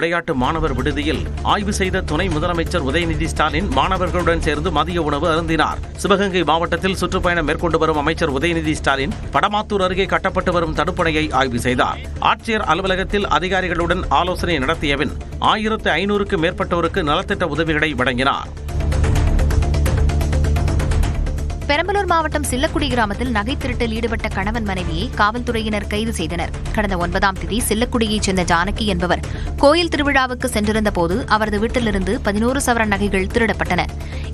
விளையாட்டு மாணவர் விடுதியில் ஆய்வு செய்த துணை முதலமைச்சர் உதயநிதி ஸ்டாலின் மாணவர்களுடன் சேர்ந்து மதிய உணவு அருந்தினார். சிவகங்கை மாவட்டத்தில் சுற்றுப்பயணம் மேற்கொண்டு வரும் அமைச்சர் உதயநிதி ஸ்டாலின் படமாத்தூர் அருகே கட்டப்பட்டு வரும் தடுப்பணையை ஆய்வு செய்தார். ஆட்சியர் அலுவலகத்தில் அதிகாரிகளுடன் ஆலோசனை நடத்திய பின் 1500க்கும் மேற்பட்டோருக்கு நலத்திட்ட உதவிகளை வழங்கினார். பெரம்பலூர் மாவட்டம் சில்லக்குடி கிராமத்தில் நகை திருட்டில் ஈடுபட்ட கணவன் மனைவியை காவல்துறையினர் கைது செய்தனர். கடந்த 9ஆம் தேதி சில்லக்குடியைச் சேர்ந்த ஜானகி என்பவர் கோயில் திருவிழாவுக்கு சென்றிருந்த போது அவரது வீட்டிலிருந்து 11 சவரன் நகைகள் திருடப்பட்டன.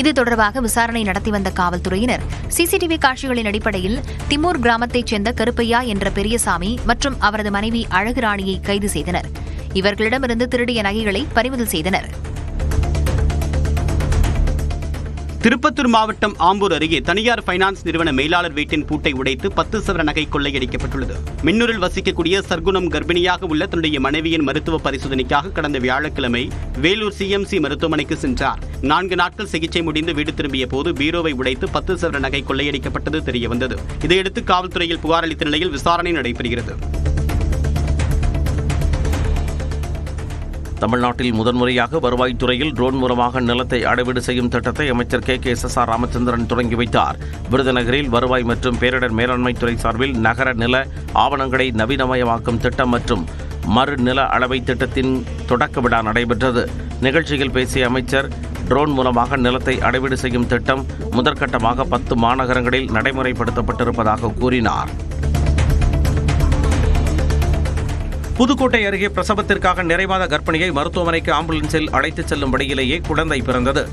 இது தொடர்பாக விசாரணை நடத்தி வந்த காவல்துறையினர் சிசிடிவி காட்சிகளின் அடிப்படையில் திம்மூர் கிராமத்தைச் சேர்ந்த கருப்பையா என்ற பெரியசாமி மற்றும் அவரது மனைவி அழகுராணியை கைது செய்தனர். இவர்களிடமிருந்து திருடிய நகைகளை பறிமுதல் செய்தனர். திருப்பத்தூர் மாவட்டம் ஆம்பூர் அருகே தனியார் பைனான்ஸ் நிறுவன மேலாளர் வீட்டின் பூட்டை உடைத்து 10 சவர நகை கொள்ளையடிக்கப்பட்டுள்ளது. மின்னூரில் வசிக்கக்கூடிய சர்க்குணம் கர்ப்பிணியாக உள்ள தன்னுடைய மனைவியின் மருத்துவ பரிசோதனைக்காக கடந்த வியாழக்கிழமை வேலூர் சிஎம்சி மருத்துவமனைக்கு சென்றார். 4 நாட்கள் சிகிச்சை முடிந்து வீடு திரும்பிய போது பீரோவை உடைத்து 10 சவர நகை கொள்ளையடிக்கப்பட்டது தெரியவந்தது. இதையடுத்து காவல்துறையில் புகார் அளித்த நிலையில் விசாரணை நடைபெறுகிறது. தமிழ்நாட்டில் முதன்முறையாக வருவாய்த்துறையில் ட்ரோன் மூலமாக நிலத்தை அடைவீடு செய்யும் திட்டத்தை அமைச்சர் KSSR ராமச்சந்திரன் தொடங்கி வைத்தார். விருதுநகரில் வருவாய் மற்றும் பேரிடர் மேலாண்மைத்துறை சார்பில் நகர நில ஆவணங்களை நவீனமயமாக்கும் திட்டம் மற்றும் மறு நில அளவை திட்டத்தின் தொடக்க விழா நடைபெற்றது. நிகழ்ச்சியில் பேசிய அமைச்சர், ட்ரோன் மூலமாக நிலத்தை அடைவீடு செய்யும் திட்டம் முதற்கட்டமாக 10 மாநகரங்களில் நடைமுறைப்படுத்தப்பட்டிருப்பதாக கூறினார். புதுக்கோட்டை அருகே பிரசவத்திற்காக நிறைமாத கர்ப்பிணியை மருத்துவமனைக்கு ஆம்புலன்ஸில் அழைத்துச் செல்லும் வழியிலேயே குழந்தை பிறந்தது.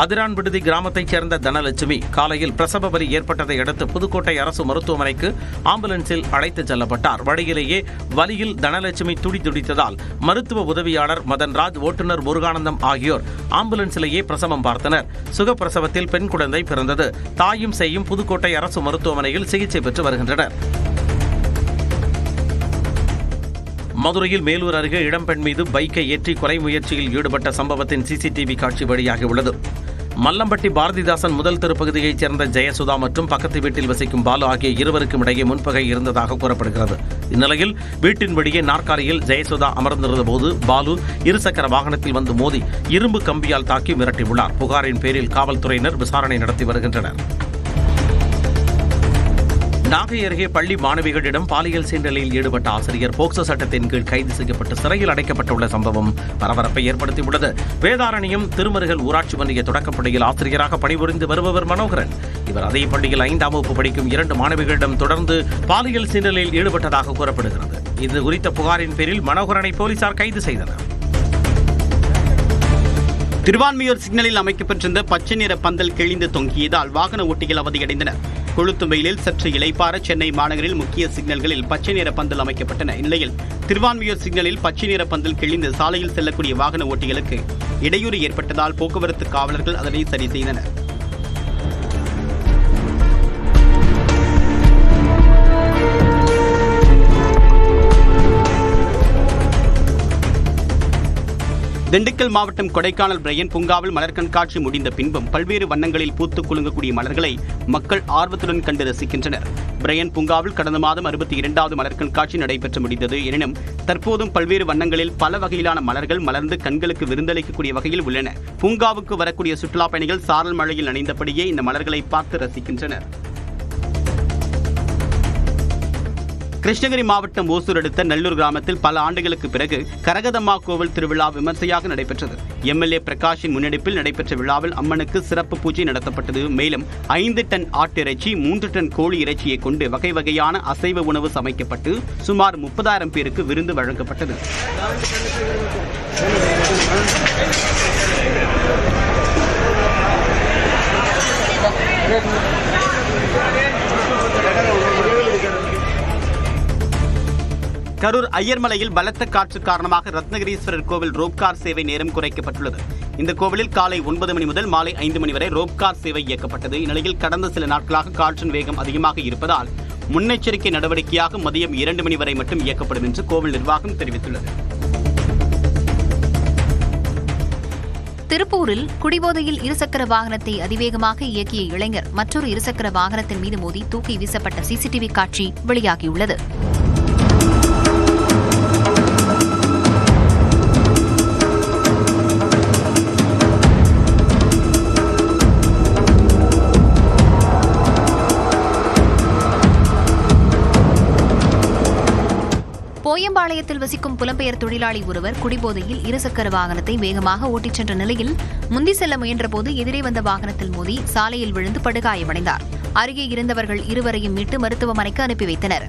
அதிரான் விடுதி கிராமத்தைச் சேர்ந்த தனலட்சுமி காலையில் பிரசவ வலி ஏற்பட்டதை அடுத்து புதுக்கோட்டை அரசு மருத்துவமனைக்கு ஆம்புலன்ஸில் அழைத்துச் செல்லப்பட்டார். வழியிலேயே வலியில் தனலட்சுமி துடிதுடித்ததால் மருத்துவ உதவியாளர் மதன்ராஜ், ஓட்டுநர் முருகானந்தம் ஆகியோர் ஆம்புலன்ஸிலேயே பிரசவம் பார்த்தனர். சுகப்பிரசவத்தில் பெண் குழந்தை பிறந்தது. தாயும் சேயும் புதுக்கோட்டை அரசு மருத்துவமனையில் சிகிச்சை பெற்று வருகின்றனர். மதுரையில் மேலூர் அருகே இளம்பெண் மீது பைக்கை ஏற்றி கொலை முயற்சியில் ஈடுபட்ட சம்பவத்தின் சிசிடிவி காட்சி வெளியாகியுள்ளது. மல்லம்பட்டி பாரதிதாசன் முதல் தெருப்பகுதியைச் சேர்ந்த ஜெயசுதா மற்றும் பக்கத்து வீட்டில் வசிக்கும் பாலு ஆகிய இருவருக்கும் இடையே முன்பகை இருந்ததாக கூறப்படுகிறது. இந்நிலையில் வீட்டின் வெளியே நாற்காலியில் ஜெயசுதா அமர்ந்திருந்த போது பாலு இருசக்கர வாகனத்தில் வந்து மோதி இரும்பு கம்பியால் தாக்கி மிரட்டியுள்ளார். புகாரின் பேரில் காவல்துறையினர் விசாரணை நடத்தி வருகின்றனர். நாகை அருகே பள்ளி மாணவிகளிடம் பாலியல் சீண்டலில் ஈடுபட்ட ஆசிரியர் போக்சோ சட்டத்தின் கீழ் கைது செய்யப்பட்டு சிறையில் அடைக்கப்பட்டுள்ள சம்பவம் பரபரப்பை ஏற்படுத்தியுள்ளது. வேதாரண்யம் திருமருகல் ஊராட்சி ஒன்றிய தொடக்கப்பள்ளியில் ஆசிரியராக பணிபுரிந்து வருபவர் மனோகரன். இவர் அதே பள்ளியில் 5ஆம் வகுப்பு படிக்கும் 2 மாணவிகளிடம் தொடர்ந்து பாலியல் சீண்டலில் ஈடுபட்டதாக கூறப்படுகிறது. இது குறித்த புகாரின் பேரில் மனோகரனை போலீசார் கைது செய்தனர். திருவான்மியூர் சிக்னலில் அமைக்கப்பட்டிருந்த பச்சை நிற பந்தல் கிழிந்து தொங்கியதால் வாகன ஓட்டிகள் அவதியடைந்தனர். கொளுத்தும் வெயிலில் சற்று இளைப்பாற சென்னை மாநகரில் முக்கிய சிக்னல்களில் பச்சை நிற பந்தல் அமைக்கப்பட்டன. இந்நிலையில் திருவான்மியூர் சிக்னலில் பச்சை நிற பந்தல் கிழிந்து சாலையில் செல்லக்கூடிய வாகன ஓட்டிகளுக்கு இடையூறு ஏற்பட்டதால் போக்குவரத்து காவலர்கள் அதனை சரி செய்தனர். திண்டுக்கல் மாவட்டம் கொடைக்கானல் பிரையன் பூங்காவில் மலர் கண்காட்சி முடிந்த பின்பும் பல்வேறு வண்ணங்களில் பூத்து குலுங்கக்கூடிய மலர்களை மக்கள் ஆர்வத்துடன் கண்டு ரசிக்கின்றனர். பிரையன் பூங்காவில் கடந்த மாதம் 62வது மலர் கண்காட்சி நடைபெற்று முடிந்தது. எனினும் தற்போதும் பல்வேறு வண்ணங்களில் பல வகையிலான மலர்கள் மலர்ந்து கண்களுக்கு விருந்தளிக்கக்கூடிய வகையில் உள்ளன. பூங்காவுக்கு வரக்கூடிய சுற்றுலா பயணிகள் சாரல் மழையில் நனைந்தபடியே இந்த மலர்களை பார்த்து ரசிக்கின்றனர். கிருஷ்ணகிரி மாவட்டம் ஓசூர் அடுத்த நல்லூர் கிராமத்தில் பல ஆண்டுகளுக்கு பிறகு கரகதம்மா கோவில் திருவிழா விமர்சையாக நடைபெற்றது. எம்எல்ஏ பிரகாஷின் முன்னெடுப்பில் நடைபெற்ற விழாவில் அம்மனுக்கு சிறப்பு பூஜை நடத்தப்பட்டது. மேலும் 5 டன் ஆட்டிறைச்சி, 3 டன் கோழி இறைச்சியை கொண்டு வகை வகையான அசைவ உணவு சமைக்கப்பட்டு சுமார் 30,000 பேருக்கு விருந்து வழங்கப்பட்டது. கரூர் ஐயர்மலையில் பலத்த காற்று காரணமாக ரத்னகிரீஸ்வரர் கோவில் ரோப்கார் சேவை நேரம் குறைக்கப்பட்டுள்ளது. இந்த கோவிலில் காலை 9 மணி முதல் மாலை 5 மணி வரை ரோப்கார் சேவை இயக்கப்பட்டது. இந்நிலையில் கடந்த சில நாட்களாக காற்றின் வேகம் அதிகமாக இருப்பதால் முன்னெச்சரிக்கை நடவடிக்கையாக மதியம் 2 மணி வரை மட்டும் இயக்கப்படும் என்று கோவில் நிர்வாகம் தெரிவித்துள்ளது. திருப்பூரில் குடிபோதையில் இருசக்கர வாகனத்தை அதிவேகமாக இயக்கிய இளைஞர் மற்றொரு இருசக்கர வாகனத்தின் மீது மோதி தூக்கி வீசப்பட்ட சிசிடிவி காட்சி வெளியாகியுள்ளது. மேட்டுப்பாளையத்தில் வசிக்கும் புலம்பெயர் தொழிலாளி ஒருவர் குடிபோதையில் இருசக்கர வாகனத்தை வேகமாக ஓட்டிச் சென்ற நிலையில் முந்தி செல்ல முயன்றபோது எதிரே வந்த வாகனத்தில் மோதி சாலையில் விழுந்து படுகாயமடைந்தார். அருகே இருந்தவர்கள் இருவரையும் மீட்டு மருத்துவமனைக்கு அனுப்பி வைத்தனர்.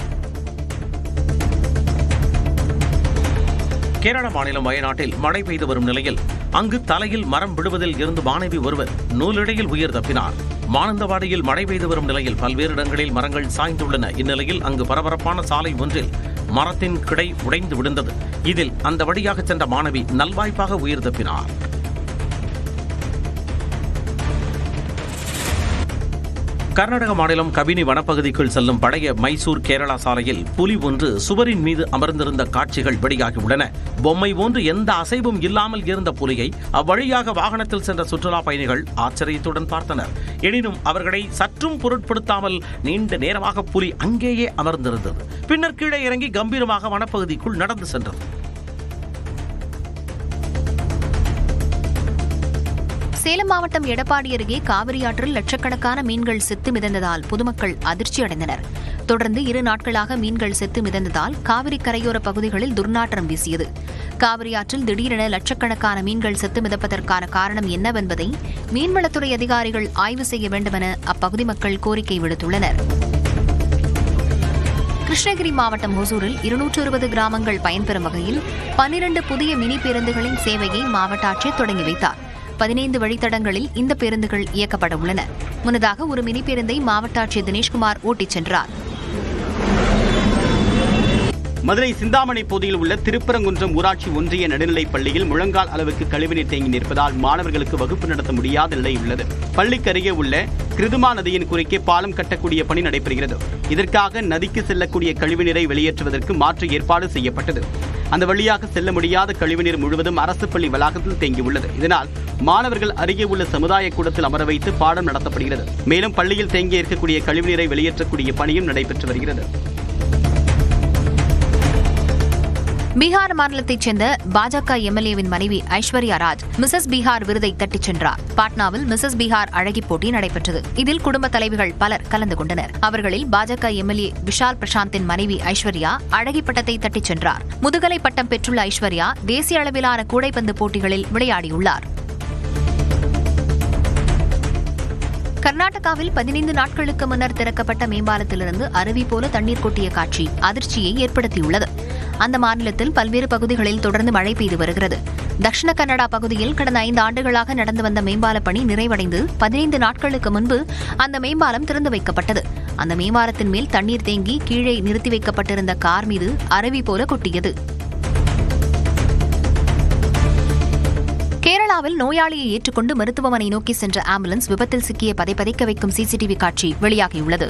கேரள மாநிலம் வயநாட்டில் மழை பெய்து வரும் நிலையில் அங்கு தலையில் மரம் விடுவதில் இருந்து மாணவி ஒருவர் நூலிழையில் உயிர் தப்பினார். மானந்தவாடியில் மழை பெய்து வரும் நிலையில் பல்வேறு இடங்களில் மரங்கள் சாய்ந்துள்ளன. இந்நிலையில் அங்கு பரபரப்பான சாலை ஒன்றில் மரத்தின் கிடை உடைந்து விழுந்தது. இதில் அந்த வழியாக சென்ற மாணவி நல்வாய்ப்பாக உயிர் தப்பினார். கர்நாடக மாநிலம் கபினி வனப்பகுதிக்குள் செல்லும் பழைய மைசூர் கேரளா சாலையில் புலி ஒன்று சுவரின் மீது அமர்ந்திருந்த காட்சிகள் வெளியாகியுள்ளன. பொம்மை ஒன்று எந்த அசைவும் இல்லாமல் இருந்த புலியை அவ்வழியாக வாகனத்தில் சென்ற சுற்றுலா பயணிகள் ஆச்சரியத்துடன் பார்த்தனர். எனினும் அவர்களை சற்றும் பொருட்படுத்தாமல் நீண்ட நேரமாக புலி அங்கேயே அமர்ந்திருந்தது. பின்னர் கீழே இறங்கி கம்பீரமாக வனப்பகுதிக்குள் நடந்து சென்றது. சேலம் மாவட்டம் எடப்பாடி அருகே காவிரி ஆற்றில் லட்சக்கணக்கான மீன்கள் செத்து மிதந்ததால் பொதுமக்கள் அதிர்ச்சியடைந்தனர். தொடர்ந்து 2 நாட்களாக மீன்கள் செத்து மிதந்ததால் காவிரி கரையோர பகுதிகளில் துர்நாற்றம் வீசியது. காவிரி ஆற்றில் திடீரென லட்சக்கணக்கான மீன்கள் செத்து மிதப்பதற்கான காரணம் என்னவென்பதை மீன்வளத்துறை அதிகாரிகள் ஆய்வு செய்ய வேண்டுமென அப்பகுதி மக்கள் கோரிக்கை விடுத்துள்ளனர். கிருஷ்ணகிரி மாவட்டம் ஒசூரில் 220 கிராமங்கள் பயன்பெறும் வகையில் 12 புதிய மினி பேருந்துகளின் சேவையை மாவட்ட ஆட்சியர் தொடங்கி வைத்தார். 15 வழித்தடங்களில் இந்த பேருந்துகள் இயக்கப்பட உள்ளன. முன்னதாக ஒரு மினி பேருந்தை மாவட்ட ஆட்சியர் தினேஷ்குமார் ஓட்டிச் சென்றார். மதுரை சிந்தாமணி பகுதியில் உள்ள திருப்பரங்குன்றம் ஊராட்சி ஒன்றிய நடுநிலைப் பள்ளியில் முழங்கால் அளவுக்கு கழிவுநீர் தேங்கி நிற்பதால் மாணவர்களுக்கு வகுப்பு நடத்த முடியாத நிலை உள்ளது. பள்ளிக்கு அருகே உள்ள கிருதுமா நதியின் குறுக்கே பாலம் கட்டக்கூடிய பணி நடைபெறுகிறது. இதற்காக நதிக்கு செல்லக்கூடிய கழிவுநீரை வெளியேற்றுவதற்கு மாற்று ஏற்பாடு செய்யப்பட்டது. அந்த வழியாக செல்ல முடியாத கழிவுநீர் முழுவதும் அரசு பள்ளி வளாகத்தில் தேங்கியுள்ளது. இதனால் மாணவர்கள் அருகே உள்ள சமுதாய கூடத்தில் அமர வைத்து பாடம் நடத்தப்படுகிறது. மேலும் பள்ளியில் தேங்கி இருக்கக்கூடிய கழிவுநீரை வெளியேற்றக்கூடிய பணியும் நடைபெற்று வருகிறது. பீகார் மாநிலத்தைச் சேர்ந்த பாஜக எம்எல்ஏவின் மனைவி ஐஸ்வர்யா ராஜ் மிசஸ் பீகார் விருதை தட்டிச் சென்றார். பாட்னாவில் மிசஸ் பீகார் அழகி போட்டி நடைபெற்றது. இதில் குடும்ப தலைவிகள் பலர் கலந்து கொண்டனர். அவர்களில் பாஜக எம்எல்ஏ விஷால் பிரசாந்தின் மனைவி ஐஸ்வர்யா அழகி பட்டத்தை தட்டிச் சென்றார். முதுகலை பட்டம் பெற்றுள்ள ஐஸ்வர்யா தேசிய அளவிலான கூடைப்பந்து போட்டிகளில் விளையாடியுள்ளார். கர்நாடகாவில் 15 நாட்களுக்கு முன்னர் திறக்கப்பட்ட மேம்பாலத்திலிருந்து அருவி போல தண்ணீர் கொட்டிய காட்சி அதிர்ச்சியை ஏற்படுத்தியுள்ளது. அந்த மாநிலத்தில் பல்வேறு பகுதிகளில் தொடர்ந்து மழை பெய்து வருகிறது. தக்ஷிண கன்னடா பகுதியில் கடந்த 5 ஆண்டுகளாக நடந்து வந்த மேம்பால பணி நிறைவடைந்து 15 நாட்களுக்கு முன்பு அந்த மேம்பாலம் திறந்து வைக்கப்பட்டது. அந்த மேம்பாலத்தின் மேல் தண்ணீர் தேங்கி கீழே நிறுத்தி வைக்கப்பட்டிருந்த கார் மீது அருவி போல கொட்டியது. கேரளாவில் நோயாளியை ஏற்றுக்கொண்டு மருத்துவமனை நோக்கி சென்ற ஆம்புலன்ஸ் விபத்தில் சிக்கிய பதைக்க வைக்கும் சிசிடிவி காட்சி வெளியாகியுள்ளது.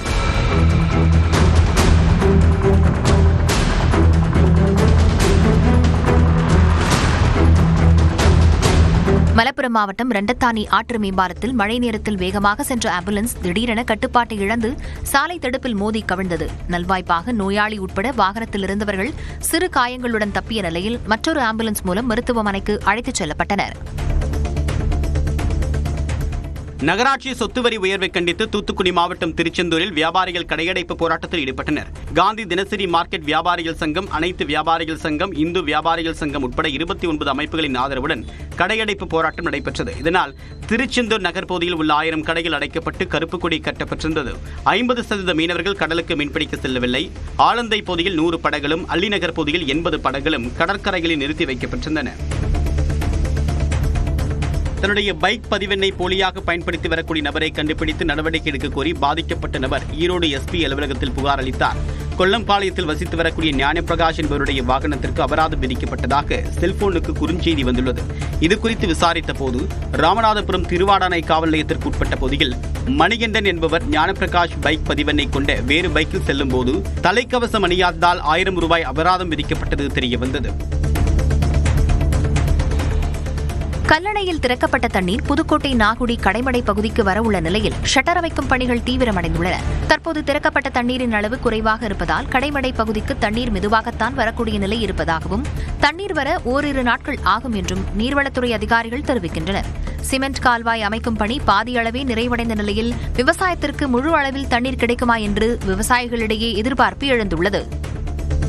மலப்புரம் மாவட்டம் ரெண்டத்தானி ஆற்று மேம்பாலத்தில் மழை நேரத்தில் வேகமாக சென்ற ஆம்புலன்ஸ் திடீரென கட்டுப்பாட்டை இழந்து சாலை தடுப்பில் மோதி கவிழ்ந்தது. நல்வாய்ப்பாக நோயாளி உட்பட வாகனத்தில் இருந்தவர்கள் சிறு காயங்களுடன் தப்பிய நிலையில் மற்றொரு ஆம்புலன்ஸ் மூலம் மருத்துவமனைக்கு அழைத்துச் செல்லப்பட்டனர். நகராட்சி சொத்து வரி உயர்வை கண்டித்து தூத்துக்குடி மாவட்டம் திருச்செந்தூரில் வியாபாரிகள் கடையடைப்பு போராட்டத்தில் ஈடுபட்டனர். காந்தி தினசரி மார்க்கெட் வியாபாரிகள் சங்கம், அனைத்து வியாபாரிகள் சங்கம், இந்து வியாபாரிகள் சங்கம் உட்பட 29 அமைப்புகளின் ஆதரவுடன் கடையடைப்பு போராட்டம் நடைபெற்றது. இதனால் திருச்செந்தூர் நகர் பகுதியில் உள்ள 1000 கடைகள் அடைக்கப்பட்டு கருப்பு கொடி கட்டப்பட்டிருந்தது. 50% மீனவர்கள் கடலுக்கு மீன்பிடிக்க செல்லவில்லை. ஆலந்தை பகுதியில் 100 படகுகளும், அள்ளிநகர் பகுதியில் 80 படகுகளும் கடற்கரைகளில் நிறுத்தி வைக்கப்பட்டிருந்தன. தன்னுடைய பைக் பதிவெண்ணை போலியாக பயன்படுத்தி வரக்கூடிய நபரை கண்டுபிடித்து நடவடிக்கை எடுக்க கோரி பாதிக்கப்பட்ட நபர் ஈரோடு எஸ்பி அலுவலகத்தில் புகார் அளித்தார். கொல்லம்பாளையத்தில் வசித்து வரக்கூடிய ஞானப்பிரகாஷ் என்பவருடைய வாகனத்திற்கு அபராதம் விதிக்கப்பட்டதாக செல்போனுக்கு குறுஞ்செய்தி வந்துள்ளது. இதுகுறித்து விசாரித்த போது ராமநாதபுரம் திருவாடானை காவல் நிலையத்திற்கு உட்பட்ட பகுதியில் மணிகண்டன் என்பவர் ஞானப்பிரகாஷ் பைக் பதிவெண்ணை கொண்ட வேறு பைக்கில் செல்லும் போது தலைக்கவசம் அணியாததால் 1000 ரூபாய் அபராதம் விதிக்கப்பட்டது தெரியவந்தது. கல்லணையில் திறக்கப்பட்ட தண்ணீர் புதுக்கோட்டை நாகுடி கடைமடை பகுதிக்கு வரவுள்ள நிலையில் ஷட்டர் அமைக்கும் பணிகள் தீவிரமடைந்துள்ளன. தற்போது திறக்கப்பட்ட தண்ணீரின் அளவு குறைவாக இருப்பதால் கடைமடை பகுதிக்கு தண்ணீர் மெதுவாகத்தான் வரக்கூடிய நிலை இருப்பதாகவும் தண்ணீர் வர ஓரிரு நாட்கள் ஆகும் என்றும் நீர்வளத்துறை அதிகாரிகள் தெரிவிக்கின்றனர். சிமெண்ட் கால்வாய் அமைக்கும் பணி பாதி அளவே நிறைவடைந்த நிலையில் விவசாயத்திற்கு முழு அளவில் தண்ணீர் கிடைக்குமா என்று விவசாயிகளிடையே எதிர்பார்ப்பு எழுந்துள்ளது.